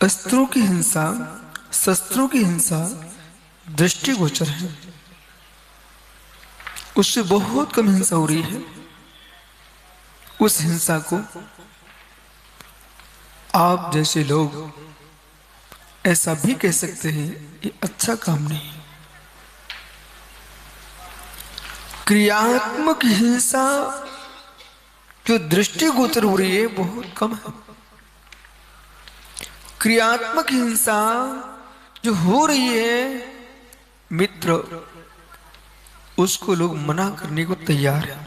अस्त्रों की हिंसा, शस्त्रों की हिंसा दृष्टिगोचर है, उससे बहुत कम हिंसा हो रही है। उस हिंसा को आप जैसे लोग ऐसा भी कह सकते हैं ये अच्छा काम नहीं। क्रियात्मक हिंसा जो दृष्टिगोचर हो रही है बहुत कम है। क्रियात्मक हिंसा जो हो रही है मित्र, उसको लोग मना करने को तैयार है।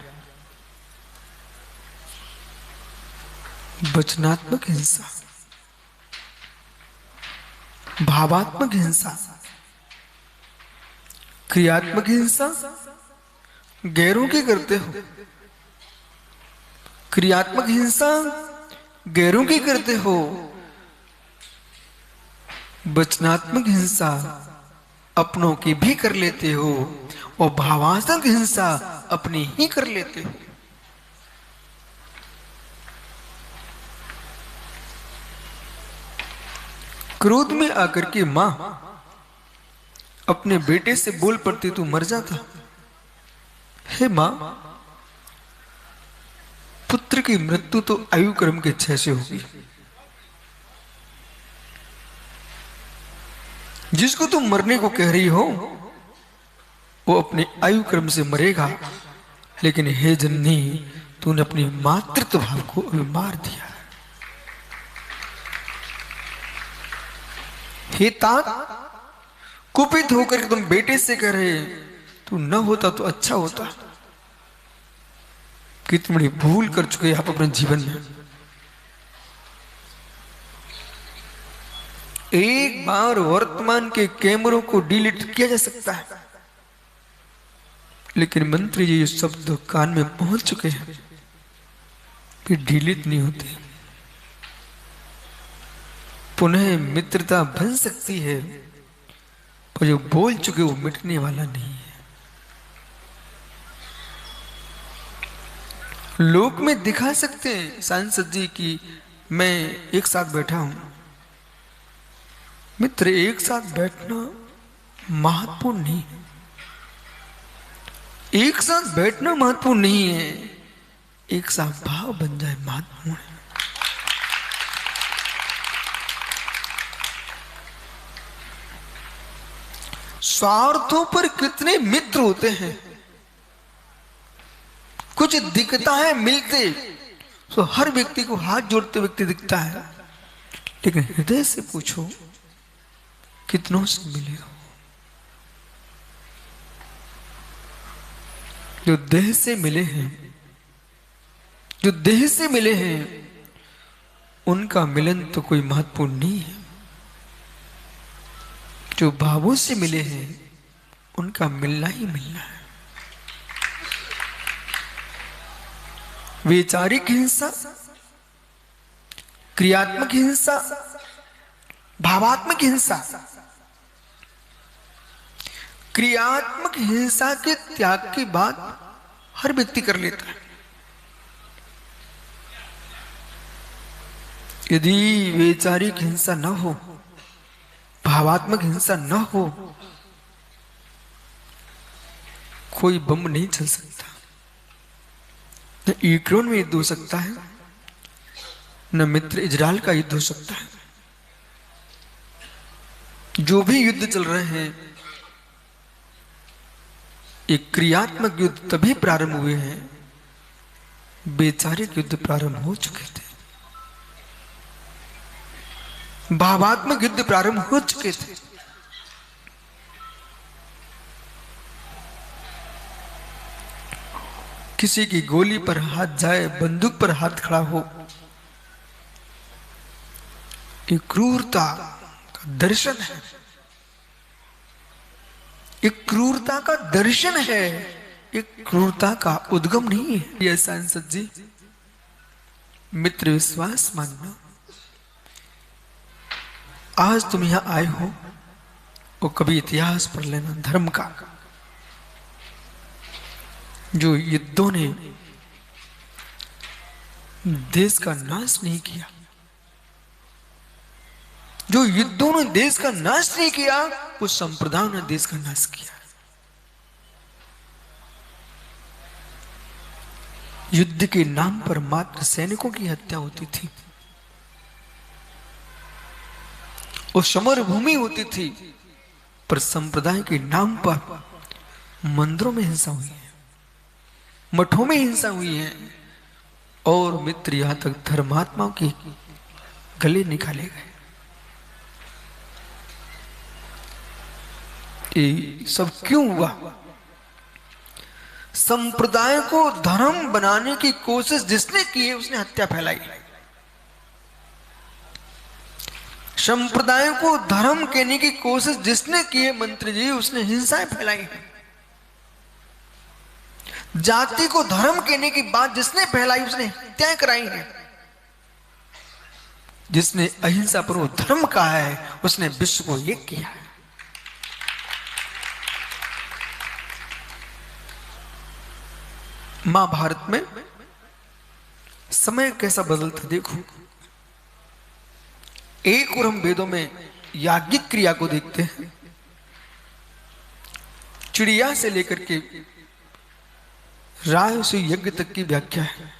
वचनात्मक हिंसा, भावात्मक हिंसा, क्रियात्मक हिंसा गैरों की करते हो, क्रियात्मक हिंसा गैरों की करते हो, वचनात्मक हिंसा अपनों की भी कर लेते हो और भावात्मक हिंसा अपनी ही कर लेते हो। क्रोध में आकर के मां अपने बेटे से बोल पड़ती तू मर जाता। हे मां, पुत्र की मृत्यु तो आयु क्रम के 6 से होगी। जिसको तुम मरने को कह रही हो वो अपने आयु क्रम से मरेगा, लेकिन हे जननी, तूने अपनी मातृत्व भाव को अभी मार दिया। हे तात, कुपित होकर तुम बेटे से कह रहे तू न होता तो अच्छा होता। कितनी बड़ी भूल कर चुके आप अपने जीवन में। एक बार वर्तमान के कैमरों को डिलीट किया जा सकता है, लेकिन मंत्री जी ये शब्द कान में पहुंच चुके हैं, फिर डिलीट नहीं होते। पुनः मित्रता बन सकती है, पर जो बोल चुके वो मिटने वाला नहीं है। लोक में दिखा सकते हैं सांसद जी की मैं एक साथ बैठा हूं। मित्र, एक साथ बैठना महत्वपूर्ण नहीं है। एक साथ बैठना महत्वपूर्ण नहीं है, एक साथ भाव बन जाए महत्वपूर्ण है। स्वार्थों पर कितने मित्र होते हैं। कुछ दिखता है मिलते तो हर व्यक्ति को हाथ जोड़ते व्यक्ति दिखता है, लेकिन हृदय से पूछो कितनों से मिले हो। जो देह से मिले हैं, जो देह से मिले हैं, उनका मिलन तो कोई महत्वपूर्ण नहीं है। जो भावों से मिले हैं उनका मिलना ही मिलना है। वैचारिक हिंसा, क्रियात्मक हिंसा, भावात्मक हिंसा। क्रियात्मक हिंसा के त्याग की बात हर व्यक्ति कर लेता है। यदि वैचारिक हिंसा न हो, भावात्मक हिंसा न हो, कोई बम नहीं चल सकता। न यूक्रेन में युद्ध हो सकता है, न मित्र इजराइल का युद्ध हो सकता है। जो भी युद्ध चल रहे हैं, एक क्रियात्मक युद्ध तभी प्रारंभ हुए हैं, वैचारिक युद्ध प्रारंभ हो चुके थे, भावात्मक युद्ध प्रारंभ हो चुके थे। किसी की गोली पर हाथ जाए, बंदूक पर हाथ खड़ा हो, ये क्रूरता का दर्शन है। ये क्रूरता का दर्शन है, ये क्रूरता का उद्गम नहीं है। ये सांसद जी, मित्र विश्वास मानना। आज तुम यहां आए हो, वो कभी इतिहास पढ़ लेना धर्म का। जो युद्धों ने देश का नाश नहीं किया, जो युद्धों ने देश का नाश नहीं किया, वो संप्रदायों ने देश का नाश किया। युद्ध के नाम पर मात्र सैनिकों की हत्या होती थी और समर भूमि होती थी, पर संप्रदाय के नाम पर मंदिरों में हिंसा हुई है, मठों में हिंसा हुई है, और मित्र यहां तक धर्मात्माओं के गले निकाले गए। ये सब क्यों हुआ? संप्रदाय को धर्म बनाने की कोशिश जिसने की है, उसने हत्या फैलाई। संप्रदाय को धर्म कहने की कोशिश जिसने की है मंत्री जी, उसने हिंसाएं फैलाई है। जाति को धर्म कहने की बात जिसने फैलाई, उसने हत्याएं कराई है। जिसने अहिंसा पर वो धर्म कहा है, उसने विश्व को एक किया है। महाभारत में समय कैसा बदलता देखो। एक और हम वेदों में याज्ञिक क्रिया को देखते हैं। चिड़िया से लेकर के राय से यज्ञ तक की व्याख्या है,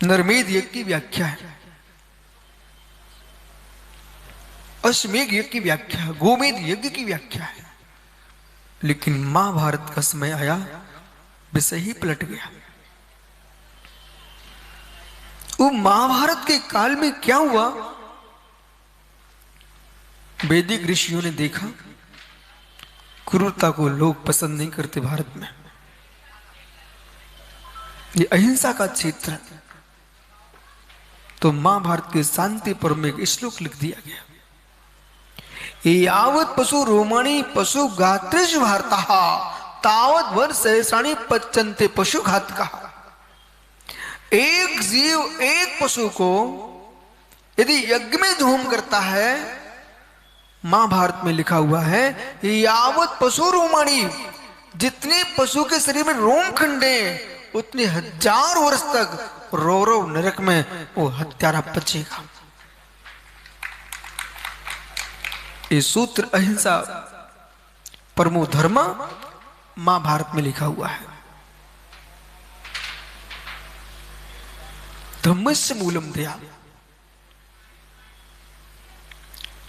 नरमेध यज्ञ की व्याख्या है, अश्वमेध यज्ञ की व्याख्या है, गोमेध यज्ञ की व्याख्या है। लेकिन महाभारत का समय आया, विषय ही पलट गया। वो महाभारत के काल में क्या हुआ? वैदिक ऋषियों ने देखा क्रूरता को लोग पसंद नहीं करते भारत में, ये अहिंसा का क्षेत्र है। तो महाभारत के शांति पर्व में एक श्लोक लिख दिया गया, यावत पशु रोमाणी पशु गात्रेषु भारतः तावत वर्ष सहस्राणि पच्यन्ते पशु घातकः। एक जीव एक पशु को यदि यज्ञ में होम करता है, महाभारत में लिखा हुआ है, यावत पशु रोमाणी, जितने पशु के शरीर में रोम खंडे उतने 1000 वर्ष तक रौरव नरक में वो हत्यारा बचेगा। ये सूत्र अहिंसा परमो धर्म महाभारत में लिखा हुआ है। धम्मस्य मूलम दया,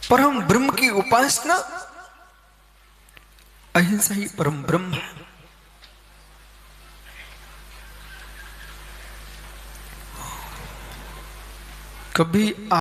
परम ब्रह्म की उपासना अहिंसा ही परम ब्रह्म है। कभी